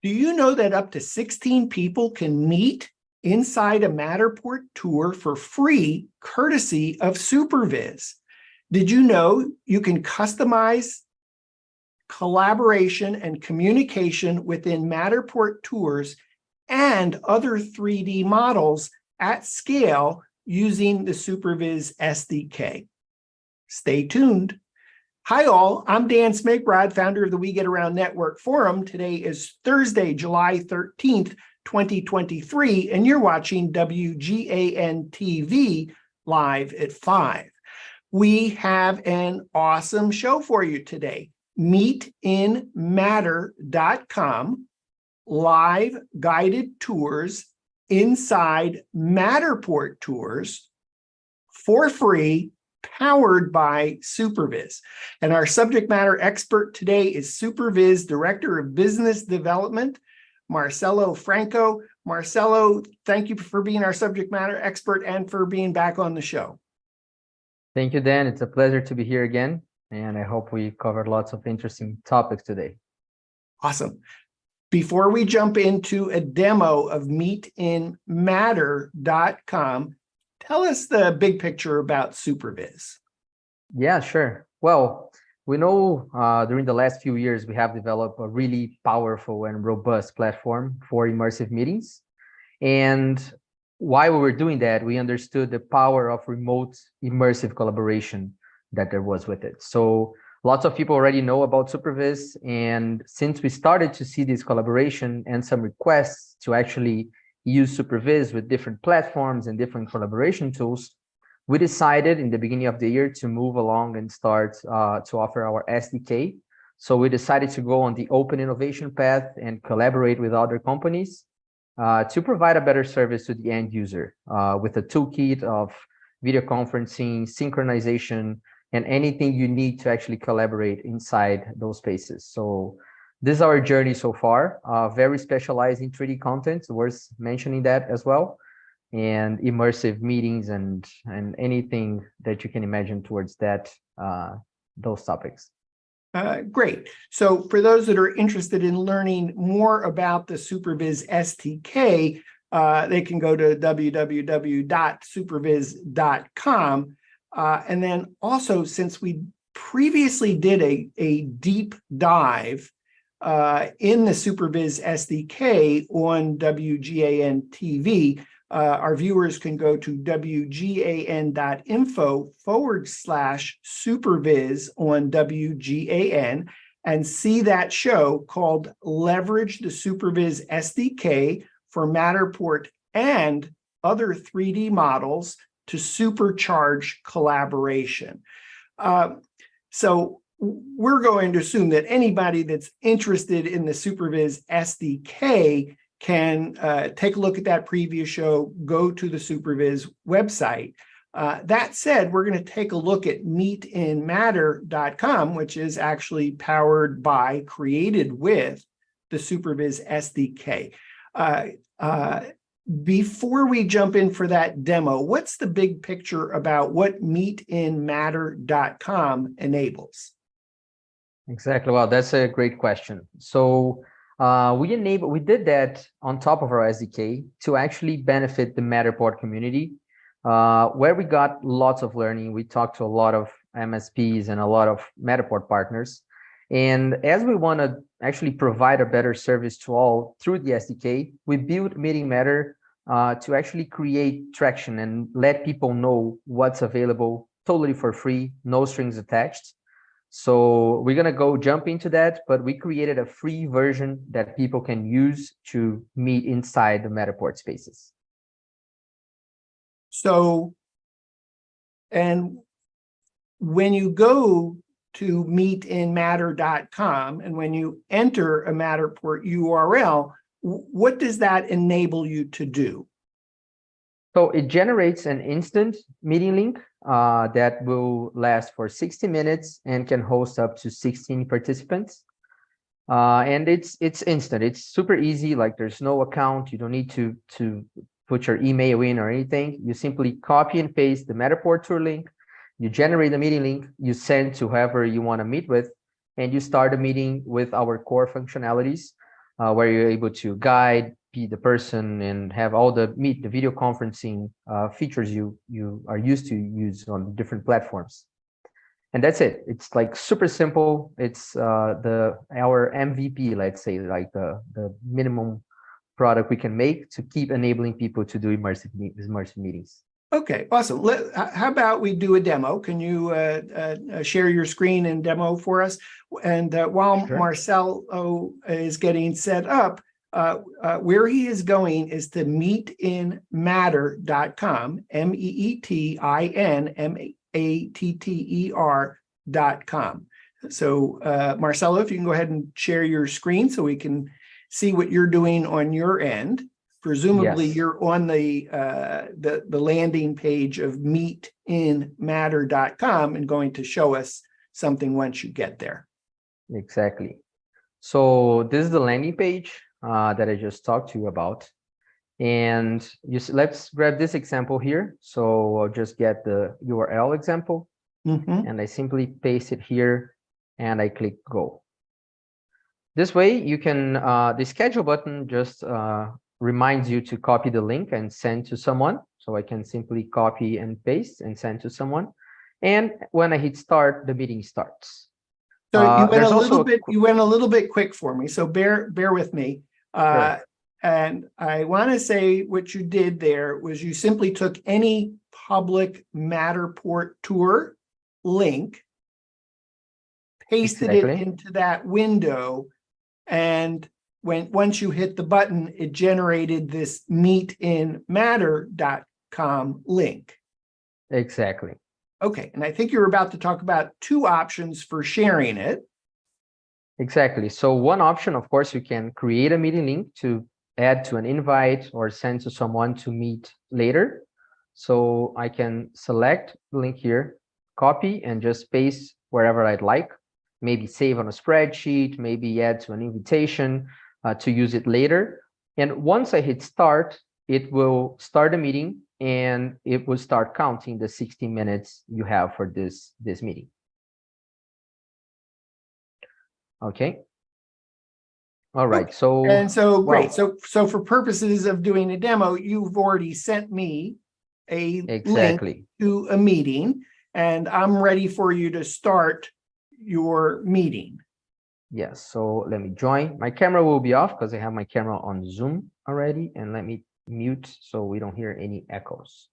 Do you know that up to 16 people can meet inside a Matterport tour for free, courtesy of SuperViz? Did you know you can customize collaboration and communication within Matterport tours and other 3D models at scale using the SuperViz SDK? Stay tuned. Hi all, I'm Dan Smigrod, founder of the We Get Around Network Forum. Today is Thursday, July 13th, 2023, and you're watching WGAN-TV live at 5. We have an awesome show for you today. MeetInMatter.com, live guided tours inside Matterport tours for free, powered by SuperViz. And our subject matter expert today is SuperViz Director of Business Development, Marcelo Franco. Marcelo, thank you for being our subject matter expert and for being back on the show. Thank you, Dan. It's a pleasure to be here again, and I hope we covered lots of interesting topics today. Awesome. Before we jump into a demo of MeetInMatter.com, tell us the big picture about SuperViz. Yeah, sure. Well, we know during the last few years, we have developed a really powerful and robust platform for immersive meetings. And while we were doing that, we understood the power of remote immersive collaboration that there was with it. So lots of people already know about SuperViz. And since we started to see this collaboration and some requests to actually use SuperViz with different platforms and different collaboration tools, we decided in the beginning of the year to move along and start to offer our SDK. So we decided to go on the open innovation path and collaborate with other companies to provide a better service to the end user with a toolkit of video conferencing, synchronization, and anything you need to actually collaborate inside those spaces. So this is our journey so far, very specialized in 3D content, worth mentioning that as well, and immersive meetings and anything that you can imagine towards that, those topics. Great. So for those that are interested in learning more about the SuperViz SDK, they can go to www.superviz.com. And then also, since we previously did a deep dive in the SuperViz SDK on WGAN-TV, our viewers can go to wgan.info/SuperViz on WGAN and see that show called Leverage the SuperViz SDK for Matterport and Other 3D Models to Supercharge Collaboration. So we're going to assume that anybody that's interested in the SuperViz SDK can take a look at that previous show, go to the SuperViz website. That said, we're going to take a look at MeetInMatter.com, which is actually powered by, created with the SuperViz SDK. Before we jump in for that demo, what's the big picture about what MeetInMatter.com enables? Exactly. Well, that's a great question. So we did that on top of our SDK to actually benefit the Matterport community, where we got lots of learning. We talked to a lot of MSPs and a lot of Matterport partners. And as we want to actually provide a better service to all through the SDK, we built MeetInMatter to actually create traction and let people know what's available totally for free, no strings attached. So we're going to jump into that, but we created a free version that people can use to meet inside the Matterport spaces. So, and when you go to MeetInMatter.com and when you enter a Matterport URL, what does that enable you to do? So it generates an instant meeting link that will last for 60 minutes and can host up to 16 participants. And it's instant. It's super easy. Like there's no account. You don't need to put your email in or anything. You simply copy and paste the Matterport tour link. You generate a meeting link. You send to whoever you want to meet with, and you start a meeting with our core functionalities. where you're able to guide, be the person, and have all the video conferencing features you are used to use on different platforms. And that's it. It's like super simple. It's our MVP, let's say, like the minimum product we can make to keep enabling people to do immersive meetings. Okay, awesome. How about we do a demo? Can you share your screen and demo for us? And while Sure. Marcelo is getting set up, where he is going is to meetinmatter.com, meetinmatter.com. So Marcelo, if you can go ahead and share your screen so we can see what you're doing on your end. Presumably, Yes. You're on the landing page of meetinmatter.com and going to show us something once you get there. Exactly. So this is the landing page that I just talked to you about. And let's grab this example here. So I'll just get the URL example, and I simply paste it here, and I click go. This way, you can, the schedule button just reminds you to copy the link and send to someone. So I can simply copy and paste and send to someone. And when I hit start, the meeting starts. So you went you went a little bit quick for me. So bear with me. Sure. And I want to say what you did there was you simply took any public Matterport tour link, pasted it into that window, and once you hit the button, it generated this meetinmatter.com link. Exactly. Okay, and I think you're about to talk about two options for sharing it. Exactly. So one option, of course, you can create a meeting link to add to an invite or send to someone to meet later. So I can select the link here, copy, and just paste wherever I'd like. Maybe save on a spreadsheet, maybe add to an invitation to use it later. And once I hit start, it will start a meeting, and it will start counting the 60 minutes you have for this meeting. Okay. All right. Okay. So great. So for purposes of doing a demo, you've already sent me a link to a meeting, and I'm ready for you to start your meeting. Yes. So let me join. My camera will be off because I have my camera on Zoom already, and let me mute so we don't hear any echoes.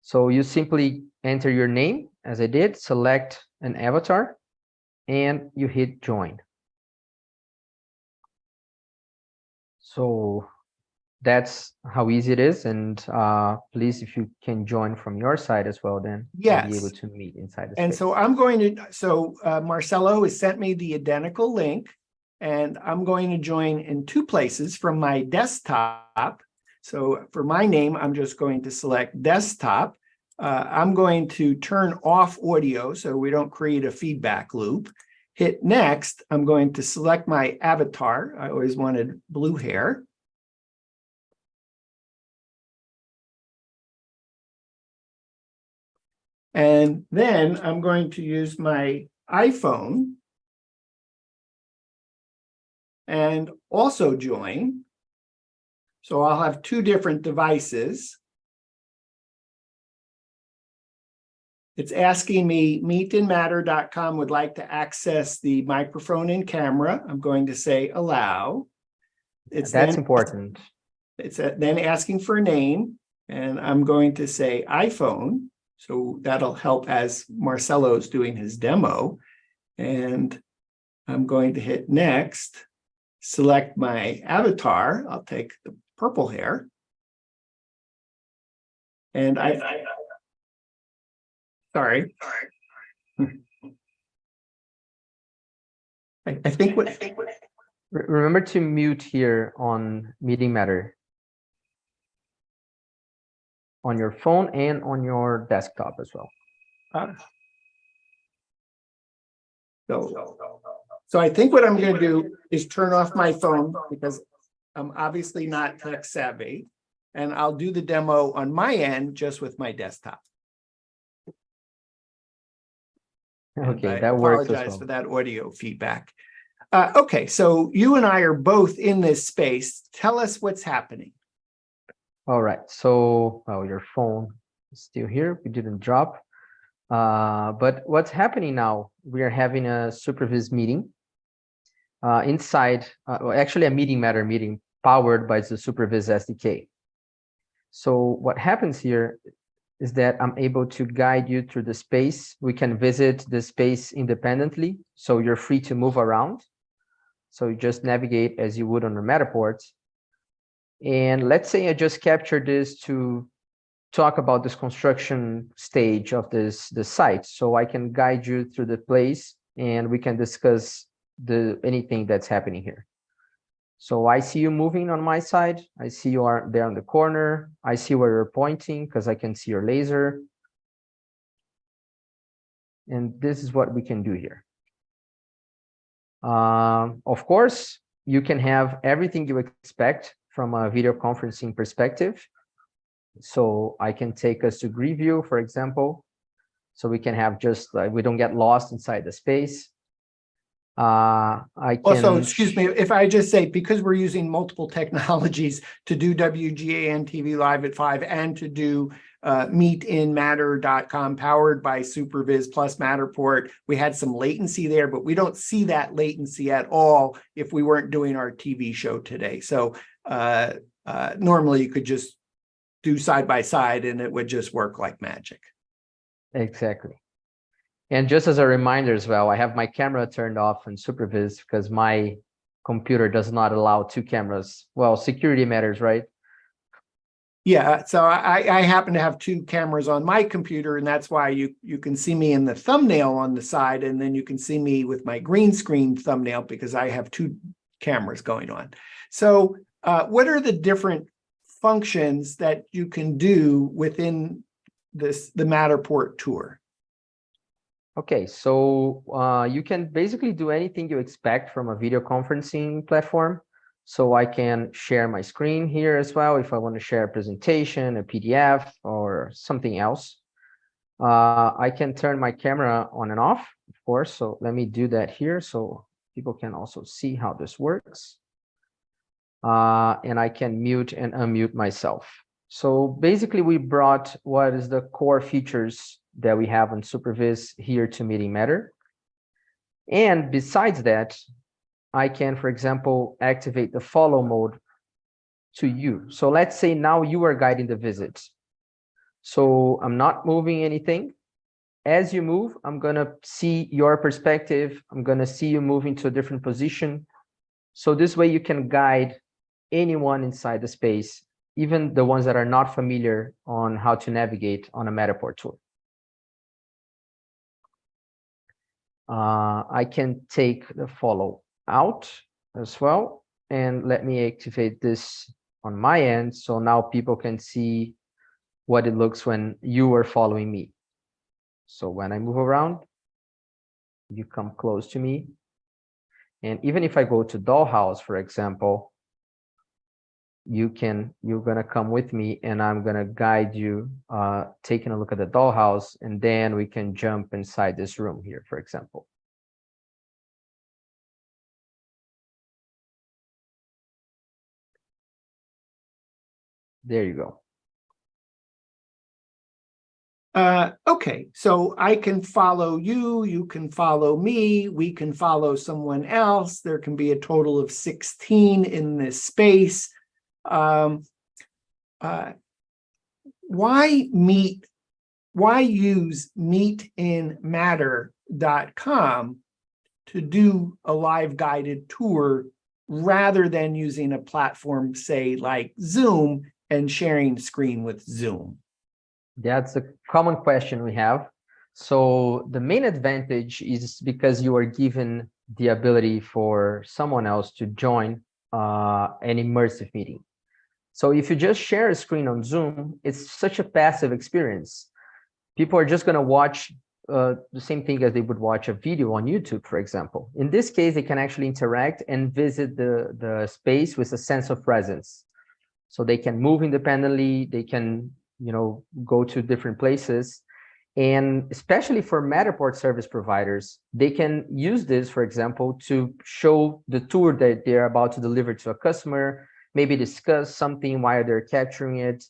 So you simply enter your name, as I did, select an avatar, and you hit join. So that's how easy it is. And please, if you can join from your side as well, then yes, you'll be able to meet inside the and space. so I'm going to, Marcelo has sent me the identical link, and I'm going to join in two places from my desktop. So for my name, I'm just going to select desktop. I'm going to turn off audio so we don't create a feedback loop. Hit next. I'm going to select my avatar. I always wanted blue hair. And then I'm going to use my iPhone and also join. So I'll have two different devices. It's asking me, meetinmatter.com would like to access the microphone and camera. I'm going to say allow. That's important. It's then asking for a name, and I'm going to say iPhone. So that'll help as Marcelo's doing his demo. And I'm going to hit next, select my avatar. I'll take the purple hair. And sorry. I think what. Remember to mute here on Meeting Matter. On your phone and on your desktop as well. So I think what I'm going to do is turn off my phone because I'm obviously not tech savvy, and I'll do the demo on my end just with my desktop. Okay, and that works as well. I apologize for that audio feedback. Okay, so you and I are both in this space. Tell us what's happening. All right. So, well, your phone is still here. We didn't drop. But what's happening now? We are having a SuperViz meeting inside, well, actually a meeting matter meeting powered by the SuperViz SDK. So what happens here is that I'm able to guide you through the space. We can visit the space independently, so you're free to move around. So you just navigate as you would on the Matterport. And let's say I just captured this to talk about this construction stage of the site. So I can guide you through the place and we can discuss anything that's happening here. So I see you moving on my side. I see you are there on the corner. I see where you're pointing because I can see your laser. And this is what we can do here. Of course, you can have everything you expect from a video conferencing perspective. So I can take us to grid view, for example. So we can have just like, we don't get lost inside the space. I can also, excuse me, if I just say, because we're using multiple technologies to do WGAN-TV Live at 5 and to do meetinmatter.com powered by SuperViz plus Matterport, we had some latency there, but we don't see that latency at all if we weren't doing our TV show today. So normally you could just do side by side and it would just work like magic. Exactly. And just as a reminder as well, I have my camera turned off in SuperViz because my computer does not allow two cameras. Well, security matters, right? Yeah, so I happen to have two cameras on my computer, and that's why you can see me in the thumbnail on the side, and then you can see me with my green screen thumbnail because I have two cameras going on. So what are the different functions that you can do within the Matterport tour? Okay, so you can basically do anything you expect from a video conferencing platform. So I can share my screen here as well if I want to share a presentation, a PDF, or something else. I can turn my camera on and off, of course. So let me do that here so people can also see how this works. And I can mute and unmute myself. So basically, we brought what is the core features that we have on SuperViz here to Meeting Matter. And besides that, I can, for example, activate the follow mode to you. So let's say now you are guiding the visit. So I'm not moving anything. As you move, I'm going to see your perspective. I'm going to see you moving to a different position. So this way you can guide anyone inside the space, even the ones that are not familiar on how to navigate on a Matterport tour. I can take the follow out as well. And let me activate this on my end. So now people can see what it looks when you are following me. So when I move around, you come close to me. And even if I go to Dollhouse, for example, you're gonna come with me and I'm gonna guide you taking a look at the dollhouse, and then we can jump inside this room here, for example. There you go. Okay, so I can follow you, you can follow me, we can follow someone else. There can be a total of 16 in this space. Why use meetinmatter.com to do a live guided tour rather than using a platform, say, like Zoom and sharing screen with Zoom? That's a common question we have. So the main advantage is because you are given the ability for someone else to join an immersive meeting. So if you just share a screen on Zoom, it's such a passive experience. People are just going to watch the same thing as they would watch a video on YouTube, for example. In this case, they can actually interact and visit the space with a sense of presence. So they can move independently, they can go to different places. And especially for Matterport service providers, they can use this, for example, to show the tour that they're about to deliver to a customer, maybe discuss something while they're capturing it.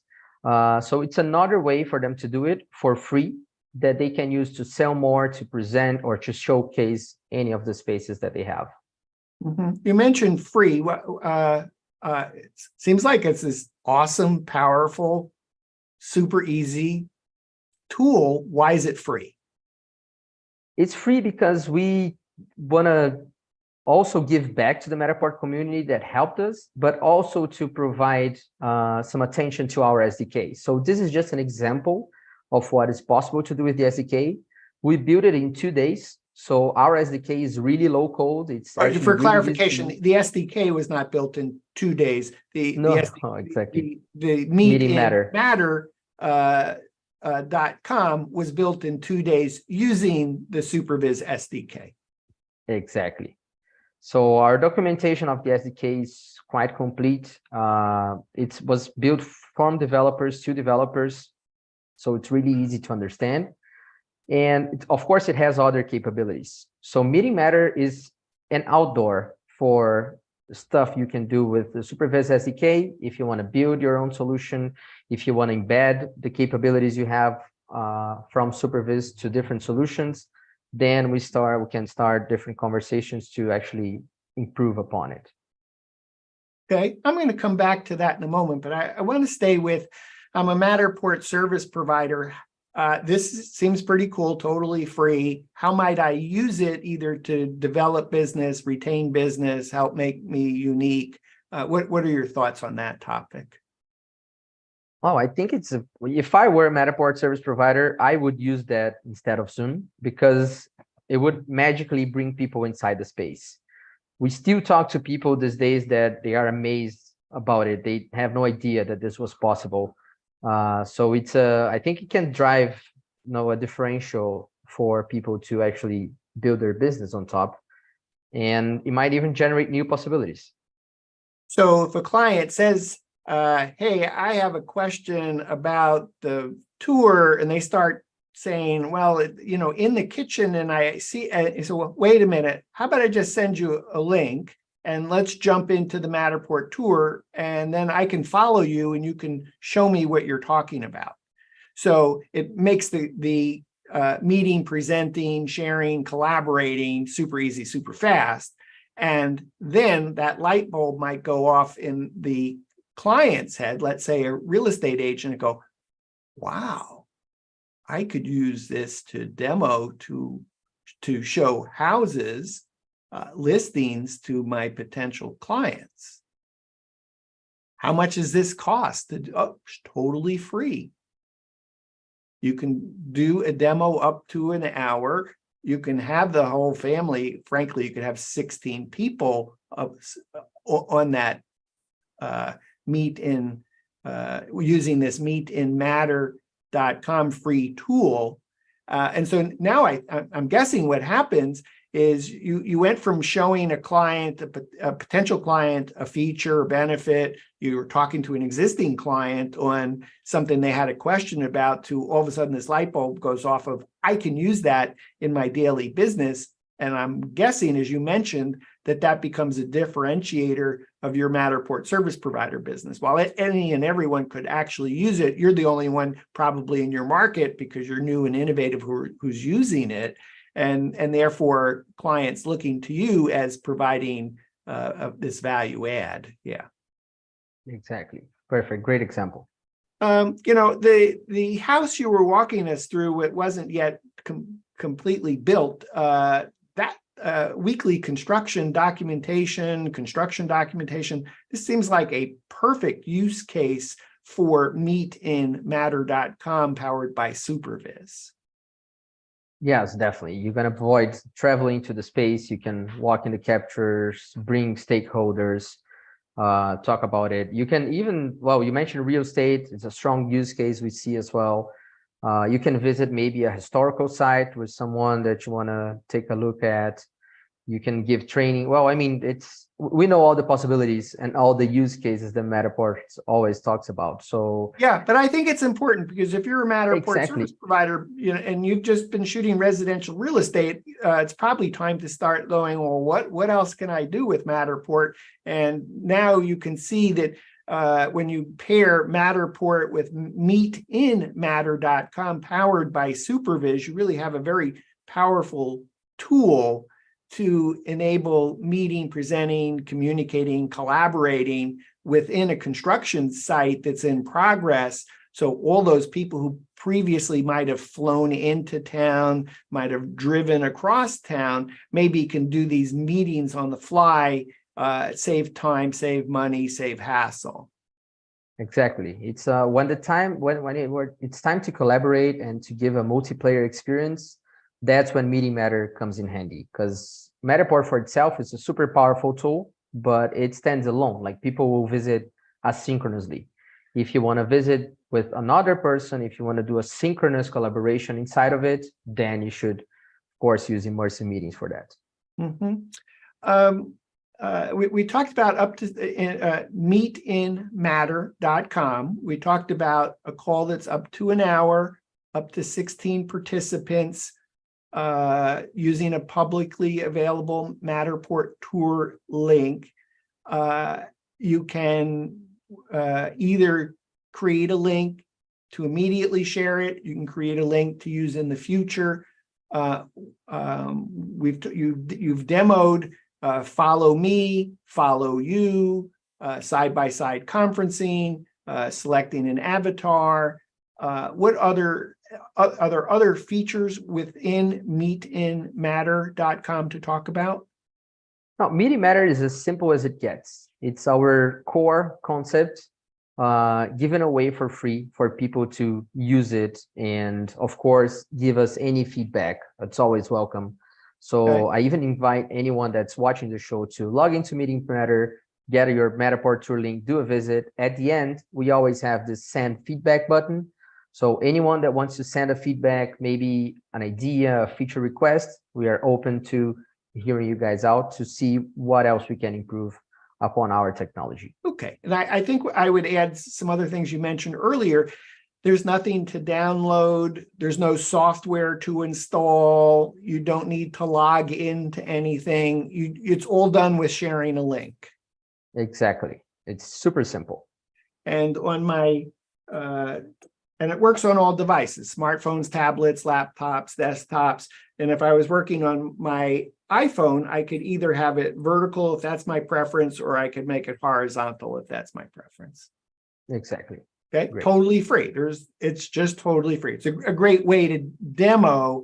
So it's another way for them to do it for free that they can use to sell more, to present, or to showcase any of the spaces that they have. You mentioned free. It seems like it's this awesome, powerful, super easy tool. Why is it free? It's free because we want to also give back to the Matterport community that helped us, but also to provide some attention to our SDK. So this is just an example of what is possible to do with the SDK. We built it in 2 days. So our SDK is really low code. It's for really clarification, the SDK was not built in 2 days. The SDK, exactly. The Meeting Matter .com was built in 2 days using the SuperViz SDK. Exactly. So our documentation of the SDK is quite complete. It was built from developers to developers, so it's really easy to understand. And of course, it has other capabilities. So Meeting Matter is an outdoor for stuff you can do with the SuperViz SDK. If you want to build your own solution, if you want to embed the capabilities you have from SuperViz to different solutions, then we can start different conversations to actually improve upon it. Okay, I'm going to come back to that in a moment, but I want to stay with, I'm a Matterport service provider. This seems pretty cool, totally free. How might I use it either to develop business, retain business, help make me unique? What are your thoughts on that topic? Oh, I think if I were a Matterport service provider, I would use that instead of Zoom because it would magically bring people inside the space. We still talk to people these days that they are amazed about it. They have no idea that this was possible. So I think it can drive, a differential for people to actually build their business on top, and it might even generate new possibilities. So if a client says, hey, I have a question about the tour, and they start saying, well, in the kitchen, and I see, so well, wait a minute, how about I just send you a link and let's jump into the Matterport tour, and then I can follow you and you can show me what you're talking about. So it makes the meeting, presenting, sharing, collaborating super easy, super fast. And then that light bulb might go off in the client's head, let's say a real estate agent, and go, wow, I could use this to demo to show houses, listings to my potential clients. How much does this cost? Oh, it's totally free. You can do a demo up to an hour. You can have the whole family. Frankly, you could have 16 people on that using this meetinmatter.com free tool. And so now I'm guessing what happens is you went from showing a client, a potential client, a feature or benefit. You were talking to an existing client on something they had a question about, to all of a sudden this light bulb goes off of, I can use that in my daily business. And I'm guessing, as you mentioned, that becomes a differentiator of your Matterport service provider business. While any and everyone could actually use it, you're the only one probably in your market because you're new and innovative who's using it. And therefore, clients looking to you as providing this value add. Yeah. Exactly. Perfect. Great example. The house you were walking us through, it wasn't yet completely built. Weekly construction documentation, this seems like a perfect use case for meetinmatter.com powered by SuperViz. Yes, definitely. You can avoid traveling to the space. You can walk in the captures, bring stakeholders, talk about it. You can even, well, you mentioned real estate. It's a strong use case we see as well. You can visit maybe a historical site with someone that you want to take a look at. You can give training. Well, I mean, we know all the possibilities and all the use cases that Matterport always talks about. So yeah, but I think it's important because if you're a Matterport service provider, and you've just been shooting residential real estate, it's probably time to start going, well, what else can I do with Matterport? And now you can see that when you pair Matterport with meetinmatter.com powered by SuperViz, you really have a very powerful tool to enable meeting, presenting, communicating, collaborating within a construction site that's in progress. So all those people who previously might have flown into town, might have driven across town, maybe can do these meetings on the fly, save time, save money, save hassle. Exactly. It's it's time to collaborate and to give a multiplayer experience. That's when Meeting Matter comes in handy, because Matterport for itself is a super powerful tool, but it stands alone. Like, people will visit asynchronously. If you want to visit with another person, if you want to do a synchronous collaboration inside of it, then you should, of course, use immersive meetings for that. We talked about up to meetinmatter.com. We talked about a call that's up to an hour, up to 16 participants, using a publicly available Matterport tour link. You can either create a link to immediately share it. You can create a link to use in the future. You've demoed follow me, follow you, side-by-side conferencing, selecting an avatar. What are there other features within meetinmatter.com to talk about? No, Meeting Matter is as simple as it gets. It's our core concept, given away for free for people to use it, and of course, give us any feedback. It's always welcome. So I even invite anyone that's watching the show to log into Meeting Matter, get your Matterport tour link, do a visit. At the end, we always have this send feedback button. So anyone that wants to send a feedback, maybe an idea, a feature request, we are open to hearing you guys out to see what else we can improve upon our technology. Okay, and I think I would add some other things you mentioned earlier. There's nothing to download. There's no software to install. You don't need to log into anything. It's all done with sharing a link. Exactly. It's super simple. And on my, and it works on all devices, smartphones, tablets, laptops, desktops. And if I was working on my iPhone, I could either have it vertical if that's my preference, or I could make it horizontal if that's my preference. Exactly. Okay, great. Totally free. It's just totally free. It's a great way to demo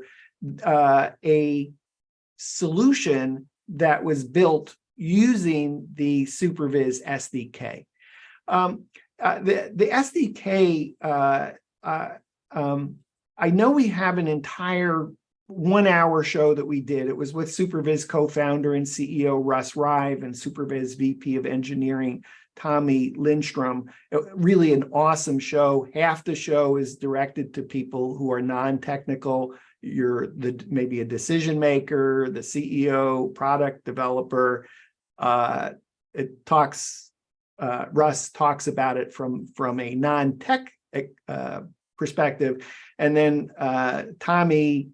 a solution that was built using the SuperViz SDK. The SDK, I know we have an entire 1 hour show that we did. It was with SuperViz co-founder and CEO Russ Rive and SuperViz VP of Engineering Tommy Lindstrom. Really an awesome show. Half the show is directed to people who are non-technical. You're maybe a decision maker, the CEO, product developer. Russ talks about it from a non-tech perspective, and then Tommy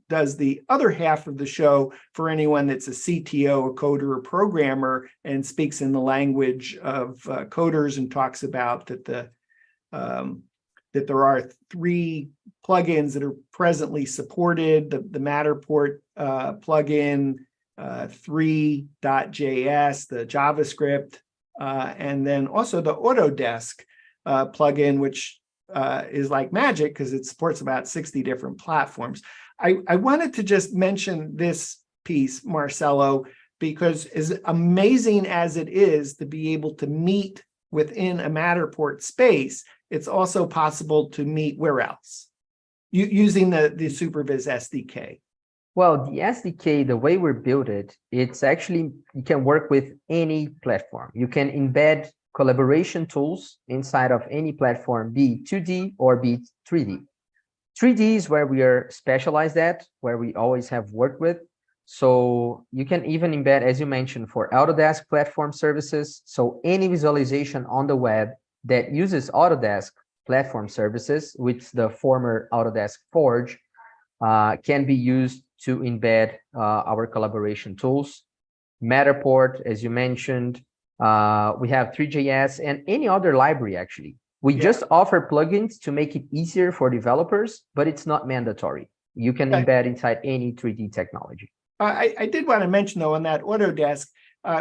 does the other half of the show for anyone that's a CTO, a coder, or programmer, and speaks in the language of coders, and talks about that that there are 3 plugins that are presently supported: the Matterport plugin, 3.js, the JavaScript, and then also the Autodesk plugin, which is like magic because it supports about 60 different platforms. I wanted to just mention this piece, Marcelo, because as amazing as it is to be able to meet within a Matterport space, it's also possible to meet where else? Using the SuperViz SDK. Well, the SDK, the way we built it, it's actually, you can work with any platform. You can embed collaboration tools inside of any platform, be it 2D or be it 3D. 3D is where we are specialized at, where we always have worked with. So you can even embed, as you mentioned, for Autodesk platform services. So any visualization on the web that uses Autodesk platform services, which the former Autodesk Forge, can be used to embed our collaboration tools. Matterport, as you mentioned, we have 3JS and any other library, actually. We just offer plugins to make it easier for developers, but it's not mandatory. You can embed inside any 3D technology. I did want to mention, though, on that Autodesk,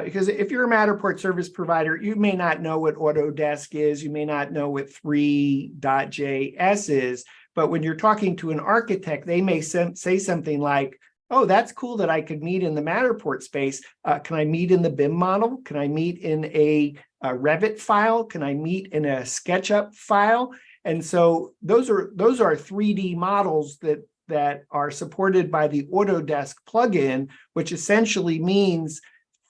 because if you're a Matterport service provider, you may not know what Autodesk is. You may not know what 3.js is. But when you're talking to an architect, they may say something like, oh, that's cool that I could meet in the Matterport space. Can I meet in the BIM model? Can I meet in a Revit file? Can I meet in a SketchUp file? And so those are 3D models that are supported by the Autodesk plugin, which essentially means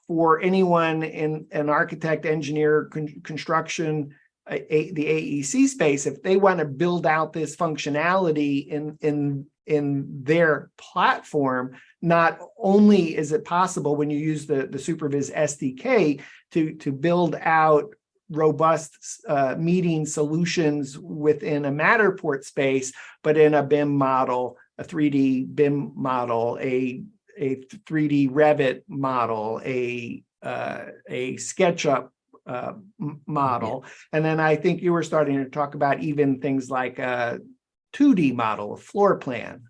for anyone in an architect, engineer, construction, the AEC space, if they want to build out this functionality in their platform, not only is it possible when you use the SuperViz SDK to build out robust meeting solutions within a Matterport space, but in a BIM model, a 3D BIM model, a 3D Revit model, a SketchUp model. And then I think you were starting to talk about even things like a 2D model, a floor plan.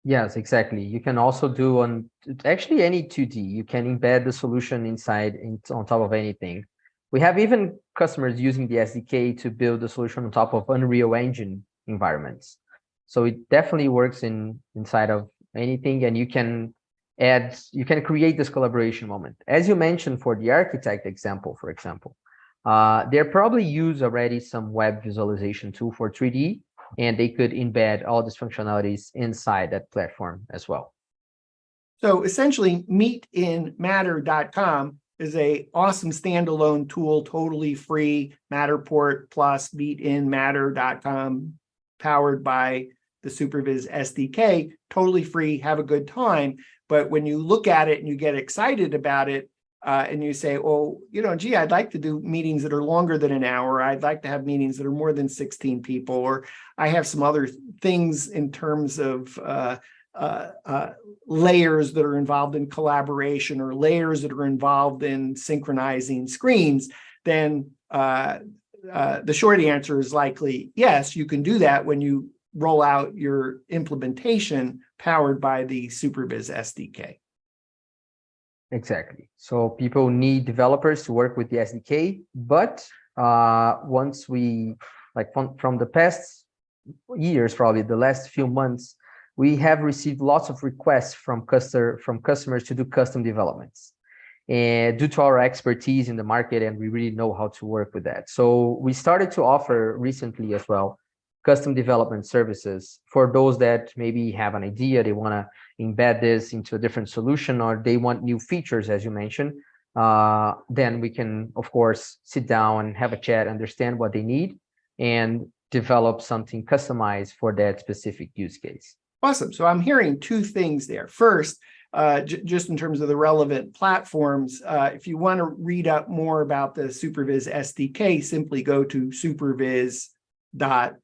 Yes, exactly. You can also do on actually any 2D. You can embed the solution inside on top of anything. We have even customers using the SDK to build the solution on top of Unreal Engine environments. So it definitely works inside of anything, and you can create this collaboration moment. As you mentioned for the architect example, for example, they probably use already some web visualization tool for 3D, and they could embed all these functionalities inside that platform as well. So essentially, meetinmatter.com is a awesome standalone tool, totally free. Matterport plus meetinmatter.com, powered by the SuperViz SDK, totally free, have a good time. But when you look at it and you get excited about it, and you say, oh, gee, I'd like to do meetings that are longer than an hour. I'd like to have meetings that are more than 16 people, or I have some other things in terms of layers that are involved in collaboration or layers that are involved in synchronizing screens, then the short answer is likely yes, you can do that when you roll out your implementation powered by the SuperViz SDK. Exactly. So people need developers to work with the SDK, but once we, from the past years, probably the last few months, we have received lots of requests from customers to do custom developments. And due to our expertise in the market, and we really know how to work with that. So we started to offer recently as well custom development services for those that maybe have an idea, they want to embed this into a different solution, or they want new features, as you mentioned. Then we can, of course, sit down and have a chat, understand what they need, and develop something customized for that specific use case. Awesome. So I'm hearing two things there. First, just in terms of the relevant platforms, if you want to read up more about the SuperViz SDK, simply go to superviz.com.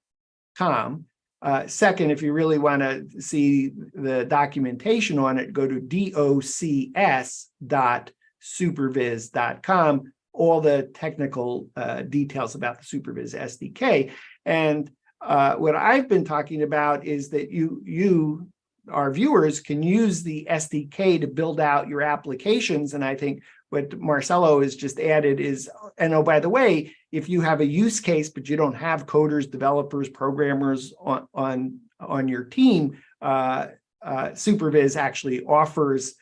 Second, if you really want to see the documentation on it, go to docs.superviz.com, all the technical details about the SuperViz SDK. And what I've been talking about is that you, our viewers, can use the SDK to build out your applications. And I think what Marcelo has just added is, and oh, by the way, if you have a use case, but you don't have coders, developers, programmers on your team, SuperViz actually offers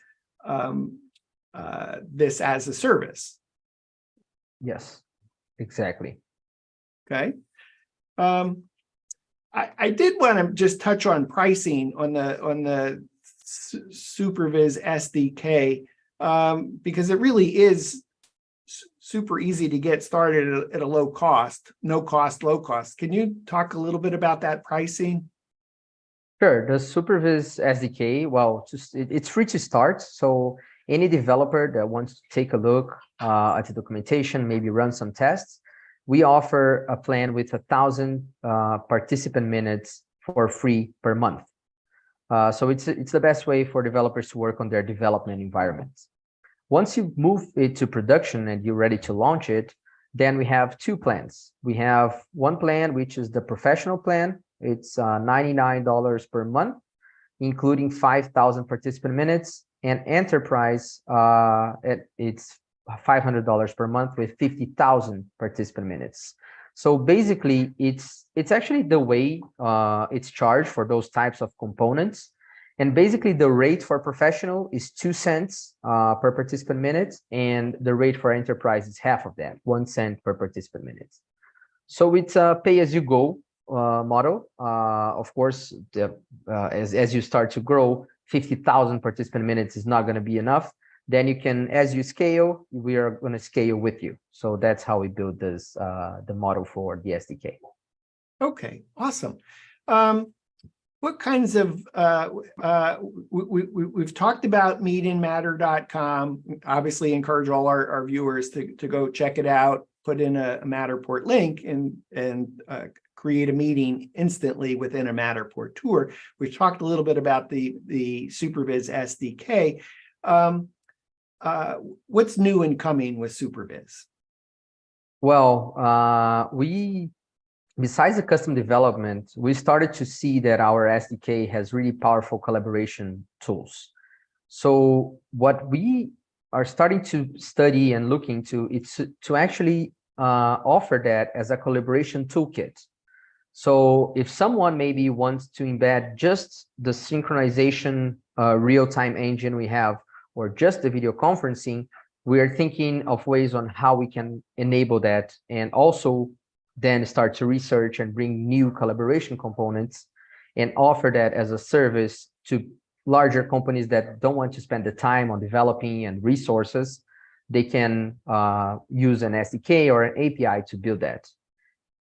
this as a service. Yes, exactly. Okay. I did want to just touch on pricing on the SuperViz SDK, because it really is super easy to get started at a low cost, no cost, low cost. Can you talk a little bit about that pricing? Sure. The SuperViz SDK, well, it's free to start. So any developer that wants to take a look at the documentation, maybe run some tests, we offer a plan with 1,000 participant minutes for free per month. So it's the best way for developers to work on their development environments. Once you move it to production and you're ready to launch it, then we have two plans. We have one plan, which is the professional plan. It's $99 per month, including 5,000 participant minutes, and enterprise, it's $500 per month with 50,000 participant minutes. So basically, it's actually the way it's charged for those types of components. And basically, the rate for professional is 2 cents per participant minute, and the rate for enterprise is half of that, 1 cent per participant minute. So it's a pay-as-you-go model. Of course, as you start to grow, 50,000 participant minutes is not going to be enough. Then you can, as you scale, we are going to scale with you. So that's how we build this, the model for the SDK. Okay, awesome. What kinds of, we've talked about meetinmatter.com, obviously encourage all our viewers to go check it out, put in a Matterport link and create a meeting instantly within a Matterport tour. We've talked a little bit about the SuperViz SDK. What's new and coming with SuperViz? Well, besides the custom development, we started to see that our SDK has really powerful collaboration tools. So what we are starting to study and look into is to actually offer that as a collaboration toolkit. So if someone maybe wants to embed just the synchronization real-time engine we have, or just the video conferencing, we are thinking of ways on how we can enable that, and also then start to research and bring new collaboration components and offer that as a service to larger companies that don't want to spend the time on developing and resources. They can use an SDK or an API to build that.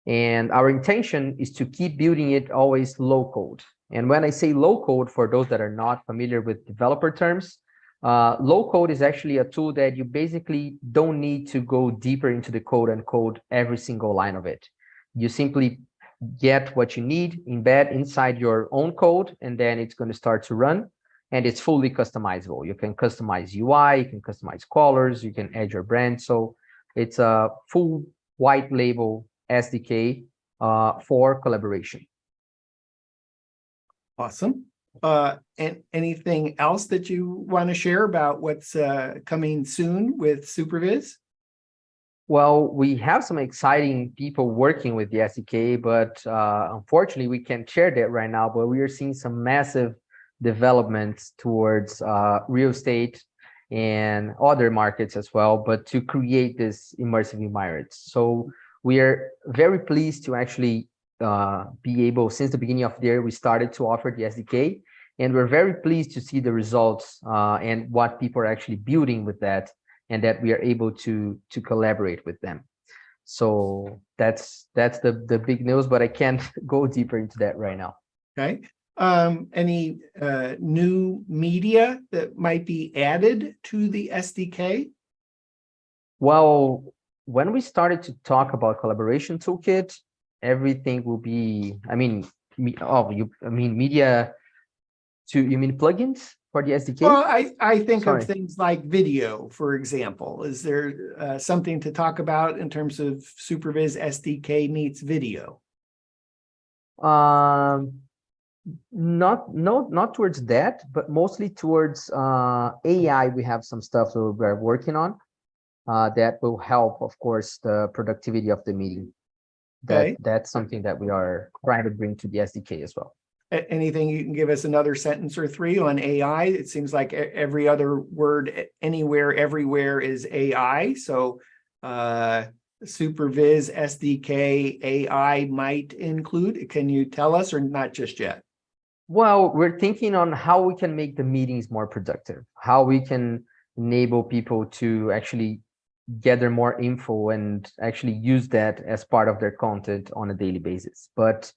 And our intention is to keep building it always low code. And when I say low code, for those that are not familiar with developer terms, low code is actually a tool that you basically don't need to go deeper into the code and code every single line of it. You simply get what you need, embed inside your own code, and then it's going to start to run, and it's fully customizable. You can customize UI, you can customize colors, you can add your brand. So it's a full white label SDK for collaboration. Awesome. And anything else that you want to share about what's coming soon with SuperViz? Well, we have some exciting people working with the SDK, but unfortunately, we can't share that right now. But we are seeing some massive developments towards real estate and other markets as well, but to create this immersive environments. So we are very pleased to actually be able, since the beginning of the year, we started to offer the SDK, and we're very pleased to see the results and what people are actually building with that, and that we are able to collaborate with them. So that's the big news, but I can't go deeper into that right now. Okay. Any new media that might be added to the SDK? Well, when we started to talk about collaboration toolkit, everything will be, I mean, media to, you mean plugins for the SDK? Well, I think of things like video, for example. Is there something to talk about in terms of SuperViz SDK meets video? Not towards that, but mostly towards AI. We have some stuff that we're working on that will help, of course, the productivity of the meeting. That's something that we are trying to bring to the SDK as well. Anything you can give us another sentence or three on AI? It seems like every other word, anywhere, everywhere is AI. So SuperViz SDK AI might include. Can you tell us, or not just yet? Well, we're thinking on how we can make the meetings more productive, how we can enable people to actually gather more info and actually use that as part of their content on a daily basis. But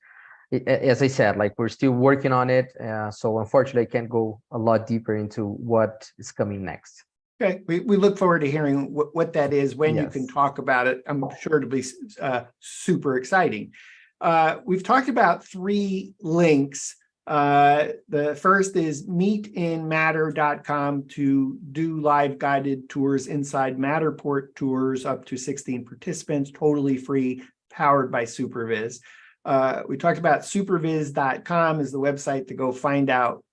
as I said, like we're still working on it. So unfortunately, I can't go a lot deeper into what is coming next. Okay, we look forward to hearing what that is when you can Yes. talk about it. I'm sure it'll be super exciting. We've talked about 3 links. The first is meetinmatter.com to do live guided tours inside Matterport tours, up to 16 participants, totally free, powered by SuperViz. We talked about superviz.com is the website to go find out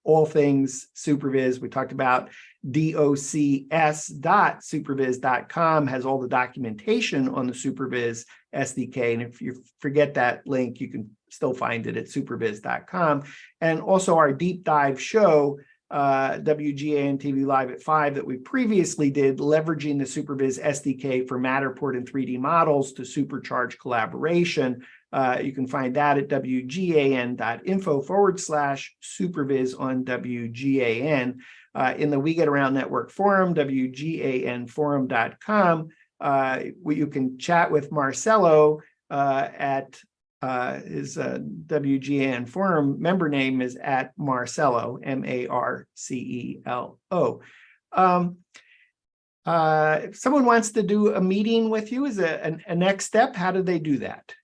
all things SuperViz. We talked about docs.superviz.com has all the documentation on the SuperViz SDK. And if you forget that link, you can still find it at superviz.com. And also our deep dive show, WGAN-TV Live at 5 that we previously did, leveraging the SuperViz SDK for Matterport and 3D models to supercharge collaboration. You can find that at wgan.info/superviz on WGAN. In the We Get Around Network forum, WGANforum.com, you can chat with Marcelo at his WGAN forum member name is at Marcelo, Marcelo. If someone wants to do a meeting with you as a next step, how do they do that?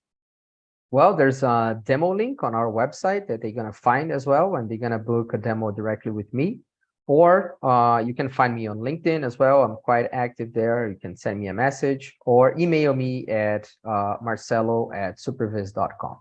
Well, there's a demo link on our website that they're going to find as well, and they're going to book a demo directly with me. Or you can find me on LinkedIn as well. I'm quite active there. You can send me a message or email me at marcelo@superviz.com.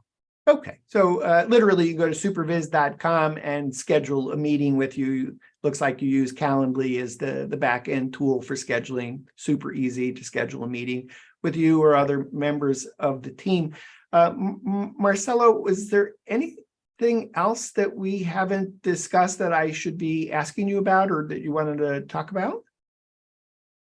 Okay, so literally you go to superviz.com and schedule a meeting with you. Looks like you use Calendly as the back end tool for scheduling. Super easy to schedule a meeting with you or other members of the team. Marcelo, is there anything else that we haven't discussed that I should be asking you about or that you wanted to talk about?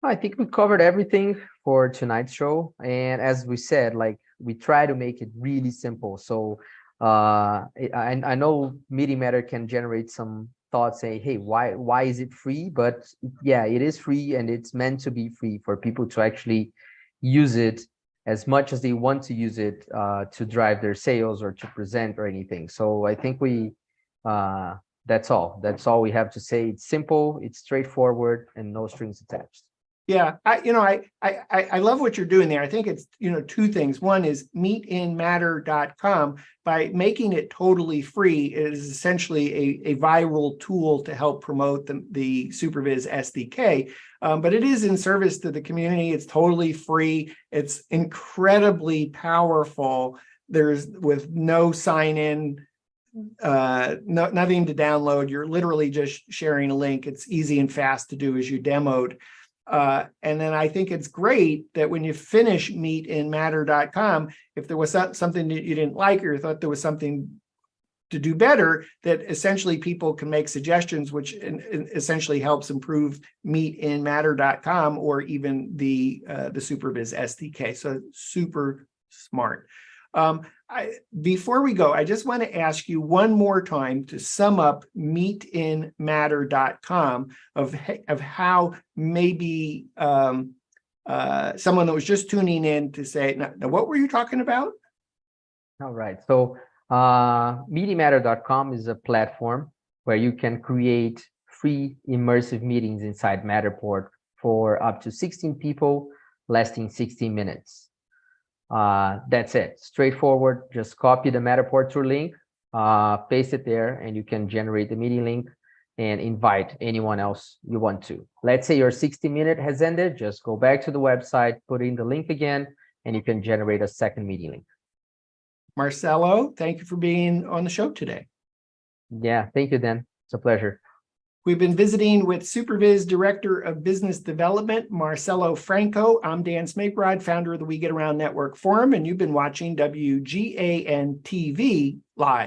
I think we covered everything for tonight's show. And as we said, like we try to make it really simple. So I know Meeting Matter can generate some thoughts saying, hey, why is it free? But yeah, it is free and it's meant to be free for people to actually use it as much as they want to use it to drive their sales or to present or anything. So I think that's all. That's all we have to say. It's simple, it's straightforward, and no strings attached. Yeah, I love what you're doing there. I think it's, 2 things. One is meetinmatter.com. By making it totally free, it is essentially a viral tool to help promote the SuperViz SDK. But it is in service to the community. It's totally free. It's incredibly powerful. There's with no sign-in, nothing to download. You're literally just sharing a link. It's easy and fast to do as you demoed. And then I think it's great that when you finish meetinmatter.com, if there was something that you didn't like or you thought there was something to do better, that essentially people can make suggestions, which essentially helps improve meetinmatter.com or even the SuperViz SDK. So super smart. Before we go, I just want to ask you one more time to sum up meetinmatter.com of how maybe someone that was just tuning in to say, now what were you talking about? All right. So meetingmatter.com is a platform where you can create free immersive meetings inside Matterport for up to 16 people, lasting 60 minutes. That's it. Straightforward. Just copy the Matterport tour link, paste it there, and you can generate the meeting link and invite anyone else you want to. Let's say your 60-minute has ended. Just go back to the website, put in the link again, and you can generate a second meeting link. Marcelo, thank you for being on the show today. Yeah, thank you, Dan. It's a pleasure. We've been visiting with SuperViz Director of Business Development, Marcelo Franco. I'm Dan Smakrod, founder of the We Get Around Network Forum, and you've been watching WGAN-TV Live.